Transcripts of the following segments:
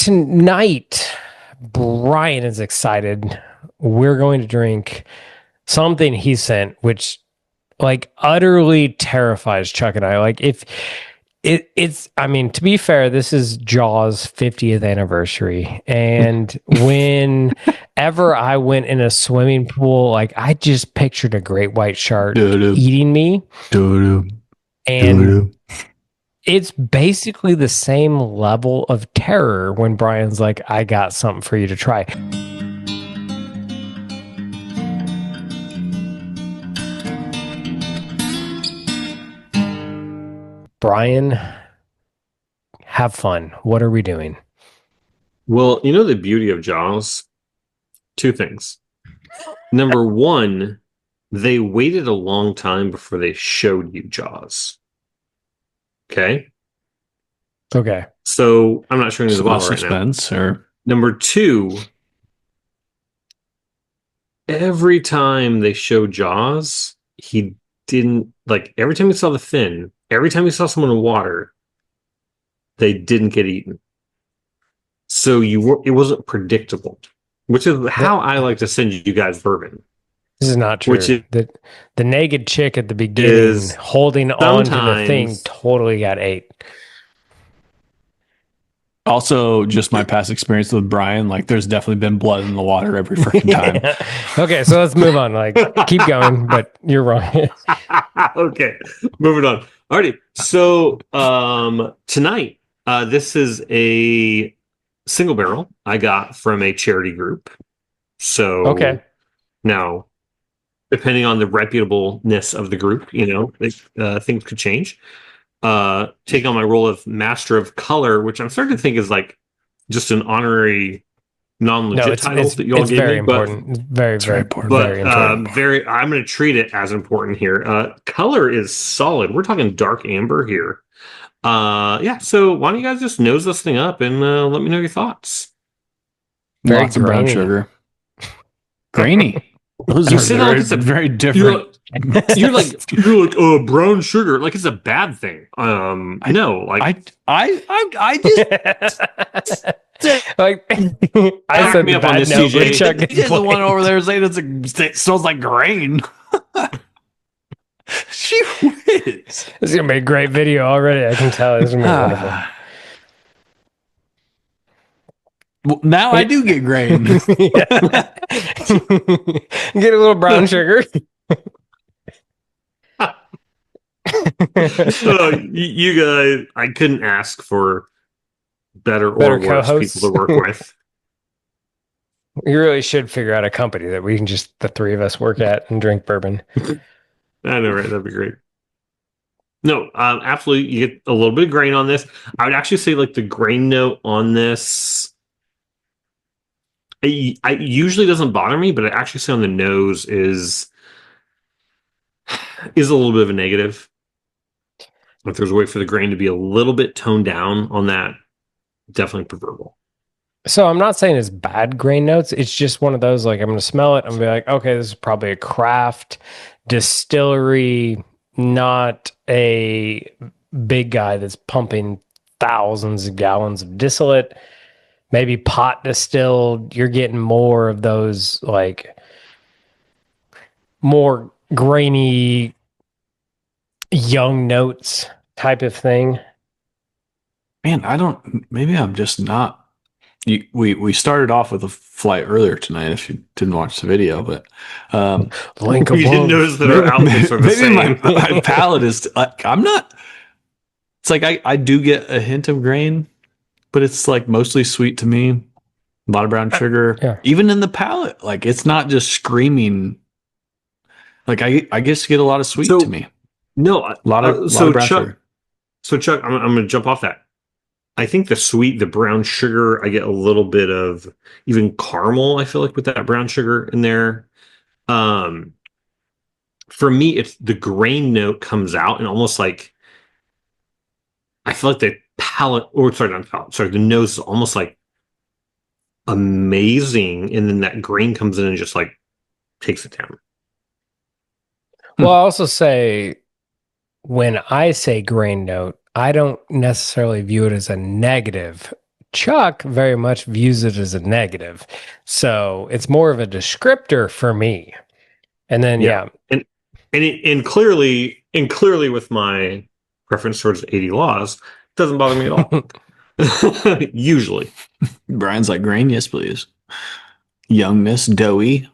tonight, Brian is excited. We're going to drink something he sent, which like utterly terrifies Chuck and I. Like if it's I mean, to be fair, this is Jaws 50th anniversary. And whenever I went in a swimming pool, like I just pictured a great white shark eating me. And it's basically the same level of terror when Brian's like, I got something for you to try. Brian, have fun. What are we doing? Well, you know the beauty of Jaws? Two things. Number one, they waited a long time before they showed you Jaws. Okay? Okay. So I'm not showing you the bottle right suspense, now. or Number two, every time they showed Jaws, he didn't, like, every time you saw the fin, every time you saw someone in water, they didn't get eaten. So it wasn't predictable, which is how I like to send you guys bourbon. This is not true. Which is, the naked chick at the beginning holding on to the thing totally got ate. also just my past experience with Brian. Like, there's definitely been blood in the water every freaking time. Okay, so let's move on. Like, keep going, but you're wrong. Okay, moving on. Alrighty. So tonight, this is a single barrel I got from a charity group. So okay. Now, depending on the reputableness of the group, things could change. Taking on my role of master of color, which I'm starting to think is like just an honorary, non-legit title that you all gave me. Important. It's very, very important. But very important. I'm going to treat it as important here. Color is solid. We're talking dark amber here. So why don't you guys just nose this thing up and let me know your thoughts? Lots of brown sugar. Grainy. Those are very different. You're like brown sugar, like it's a bad thing. I know, like I just like I said me up on this, CJ. He's the one over there saying it smells like grain. She wins. This is gonna be a great video already. I can tell. This is gonna be wonderful. Well, now I do get grain. Get a little brown sugar. You guys, I couldn't ask for better or worse people to work with. You really should figure out a company that we can just, the three of us, work at and drink bourbon. I know, right? That'd be great. No, absolutely. You get a little bit of grain on this. I would actually say, like, the grain note on this, I usually doesn't bother me, but I actually say on the nose is a little bit of a negative. If there's a way for the grain to be a little bit toned down on that, definitely preferable. So I'm not saying it's bad grain notes. It's just one of those, like, I'm going to smell it. I'm going to be like, okay, this is probably a craft distillery, not a big guy that's pumping thousands of gallons of distillate. Maybe pot distilled. You're getting more of those, like, more grainy, young notes type of thing. Man, maybe I'm just not. We started off with a flight earlier tonight, if you didn't watch the video, but link you didn't notice that our outfits are the same. My palate is like, I'm not. It's like I do get a hint of grain, but it's like mostly sweet to me. A lot of brown sugar, even in the palate. Like, it's not just screaming. Like, I guess get a lot of sweet to me. No, a lot of brown sugar. So Chuck, I'm going to jump off that. I think the brown sugar, I get a little bit of even caramel, I feel like, with that brown sugar in there. For me, it's the grain note comes out and almost like, I feel like the the nose is almost like amazing. And then that grain comes in and just like takes it down. Well, I also say, when I say grain note, I don't necessarily view it as a negative Chuck very much views it as a negative. So it's more of a descriptor for me. And then, yeah. And clearly with my preference towards 80 laws, doesn't bother me at all. Usually. Brian's like, grain, yes, please. Youngness, doughy.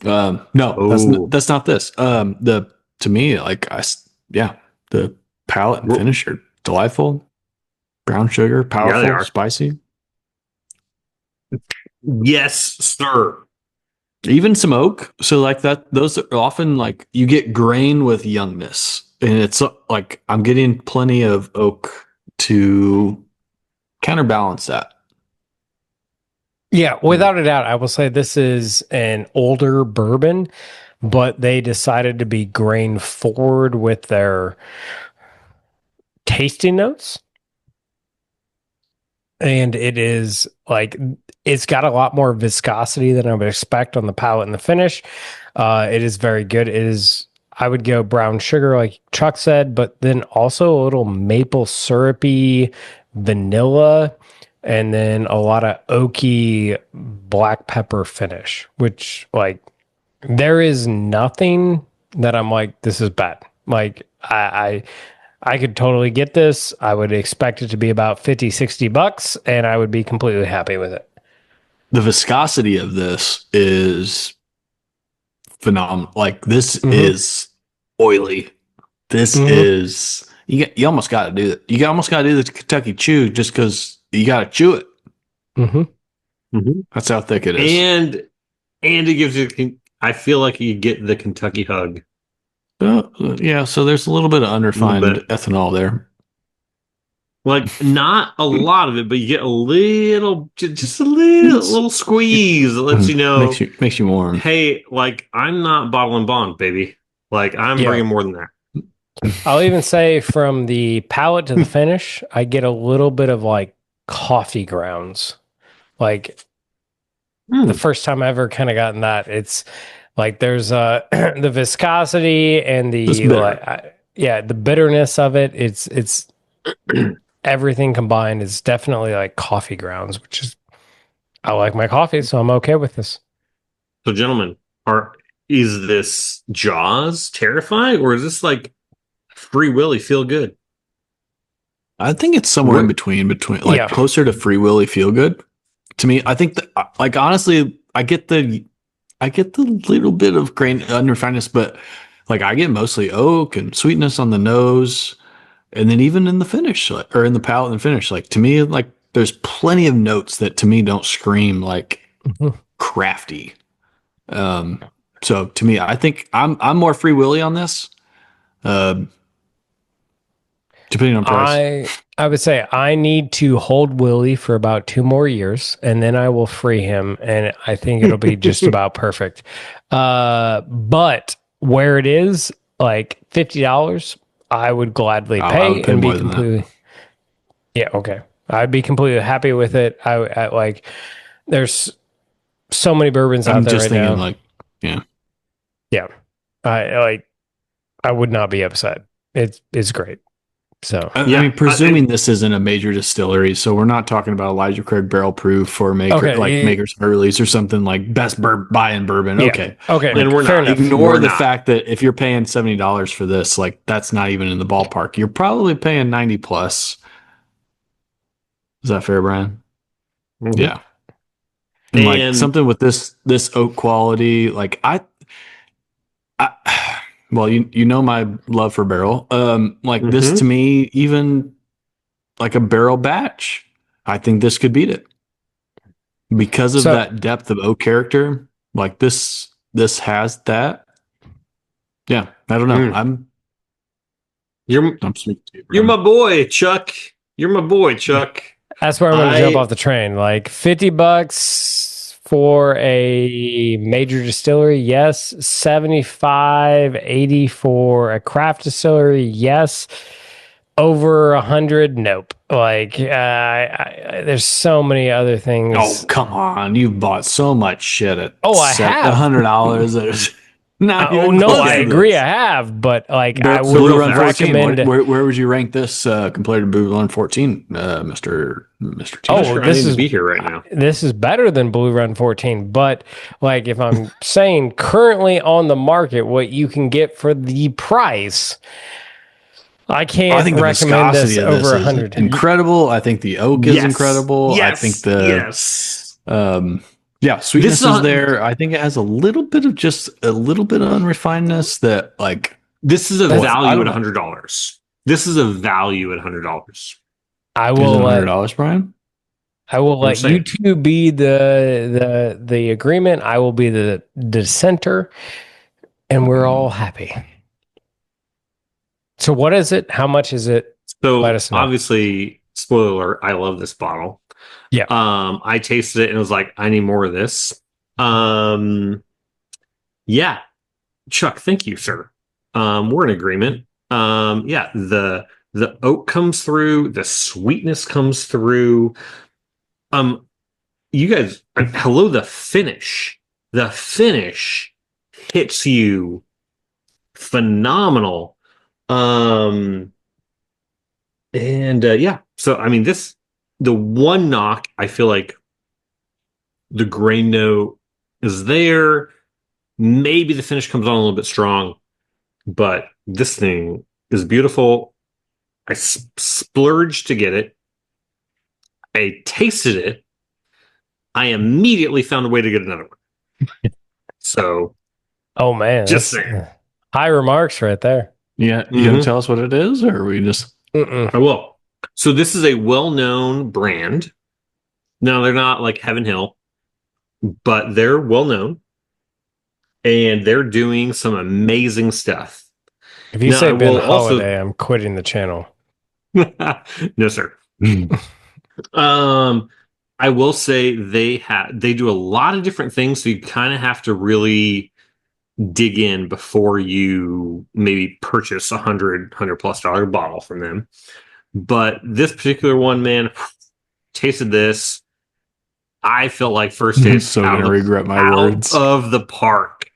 No, that's not this. To me, like the palate and finish are delightful. Brown sugar, powerful, spicy. Yes, sir. Even some oak. So like that, those are often like you get grain with youngness, and it's like I'm getting plenty of oak to counterbalance that. Yeah, without a doubt, I will say this is an older bourbon, but they decided to be grain forward with their tasting notes. And it is like, it's got a lot more viscosity than I would expect on the palate and the finish. It is very good. It is, I would go brown sugar, like Chuck said, but then also a little maple syrupy vanilla, and then a lot of oaky black pepper finish, which like there is nothing that I'm like, this is bad. Like I could totally get this. I would expect it to be about $50-$60 and I would be completely happy with it. The viscosity of this is phenomenal. Like this is oily. This is you almost got to do it. You almost got to do the Kentucky Chew just because you got to chew it. That's how thick it is. And it gives you. I feel like you get the Kentucky hug. Yeah, so there's a little bit of unrefined ethanol there. Like not a lot of it, but you get a little, just a little squeeze that lets you know, makes you warm. Hey, like I'm not bottle and bond, baby. Like I'm bringing more than that. I'll even say from the palate to the finish, I get a little bit of like coffee grounds. Like the first time I ever kind of gotten that, it's like there's the viscosity and the the bitterness of it. It's everything combined is definitely like coffee grounds, which is I like my coffee, so I'm okay with this. So, gentlemen, is this Jaws terrifying or is this like Free Willy feel good? I think it's somewhere in between like closer to Free Willy feel good. To me, I think that like honestly, I get the little bit of grain unrefinedness, but like I get mostly oak and sweetness on the nose, and then even in the finish, or in the palate and finish, like to me, like there's plenty of notes that to me don't scream like crafty. So to me, I think I'm more Free Willy on this. Depending on price. I would say I need to hold Willie for about 2 more years and then I will free him and I think it'll be just about perfect. But where it is like $50, I would gladly pay and be completely. Yeah, okay. I'd be completely happy with it. I like there's so many bourbons out there right now. Like, yeah. Yeah. I would not be upset. It's great. So I mean, presuming this isn't a major distillery, so we're not talking about Elijah Craig barrel proof or Maker's Hurley's or something like best buy-in bourbon. Yeah. Okay, okay, and we're not ignore the fact that if you're paying $70 for this, like that's not even in the ballpark. You're probably paying 90 plus. Is that fair, Brian? Yeah, and like something with this oak quality, like I well, you know my love for barrel. This to me, even like a barrel batch, I think this could beat it because of that depth of oak character. Like this has that. Yeah, I don't know. I'm sweet too, you're my boy, Chuck. You're my boy, Chuck. That's where I'm going to jump off the train. Like $50 for a major distillery, yes. 75, 80 for a craft distillery, yes. Over 100, nope. Like, there's so many other things. Oh, come on! You've bought so much shit at I have $100. Not Oh even no, close I to agree. this. I have, but like Bar- I Blue would Run 14. recommend. Where would you rank this compared to Blue Run 14, Mr. I'm T? not Oh, sure I need to be here right now. this is better than Blue Run 14. But like if I'm saying currently on the market, what you can get for the price, I I can't think the recommend this viscosity of over this a is hundred. incredible. I think the oak is Yes. incredible. I think Yes. the Yes. yeah, This sweetness is is a there. I think it has a little bit of just a little bit of unrefinedness that like this is a well, I value at don't know. $100. This is a value at $100. I Is it will let $100, Brian? I will I'm let you saying. two be the agreement. I will be the dissenter, and we're all happy. So what is it? How much is it? Let So us know. obviously, spoiler alert, I love this bottle. Yeah. I tasted it and was like, I need more of this. Um, yeah, Chuck, thank you, sir. We're in agreement. Yeah, the oak comes through, the sweetness comes through. Um, you guys, hello, the finish. The finish hits you phenomenal. Um, and yeah, so I mean, the one knock, I feel like the grain note is there. Maybe the finish comes on a little bit strong, but this thing is beautiful. I splurged to get it. I tasted it. I immediately found a way to get another one. So, Oh man, just that's saying. high remarks right there. Yeah, you gonna tell us what it is, or are we just I will. So, this is a well known brand. Now, they're not like Heaven Hill, but they're well known and they're doing some amazing stuff. If you Now, say I Ben will also. Holiday, I'm quitting the channel. No, sir. Um, I will say they do a lot of different things, so you kind of have to really dig in before you maybe purchase a hundred plus dollar bottle from them. But this particular one, man, tasted this. I felt like first I'm taste so gonna regret my words. of the park.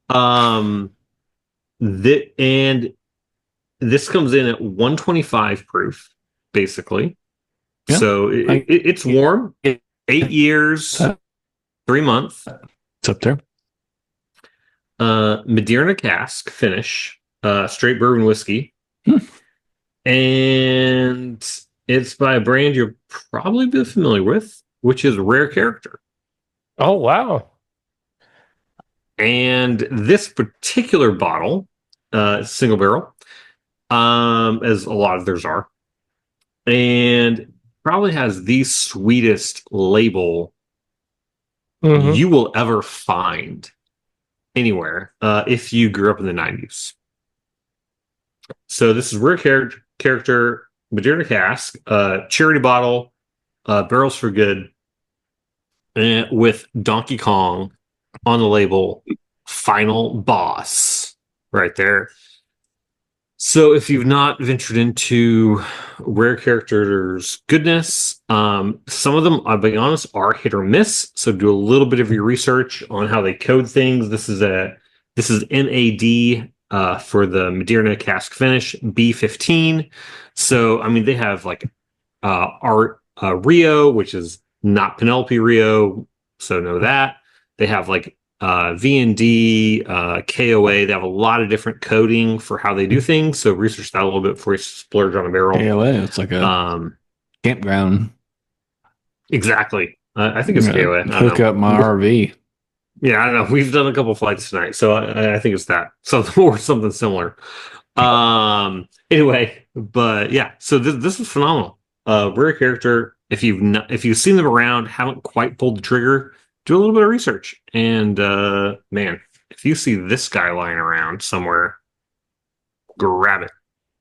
Um, and this comes in at 125 proof, basically. Yeah, So it's warm. 8 years, 3 months. It's up there. Madeira cask finish, straight bourbon whiskey. Hmm. And it's by a brand you'll probably be familiar with, which is Rare Character. Oh wow. And this particular bottle, single barrel, as a lot of theirs are, and probably has the sweetest label you will ever find anywhere if you grew up in the 90s. So this is Rare Character Madeira cask, charity bottle, barrels for good, and with Donkey Kong on the label, final boss right there. So if you've not ventured into Rare Characters goodness, some of them, I'll be honest, are hit or miss. So do a little bit of your research on how they code things. This is MAD for the Madeira cask finish, B15. So I mean they have like Art Rio, which is not Penelope Rio, so know that. They have like V&D, KOA. They have a lot of different coding for how they do things. So research that a little bit before you splurge on a barrel. KOA, it's like a campground. Exactly. I think it's KOA. Hook up my RV. Yeah, I don't know. We've done a couple flights tonight, so I think it's that. Something or something similar. Anyway, but yeah, so this is phenomenal. Rare Character. If you've seen them around, haven't quite pulled the trigger, do a little bit of research. And man, if you see this guy lying around somewhere, grab it.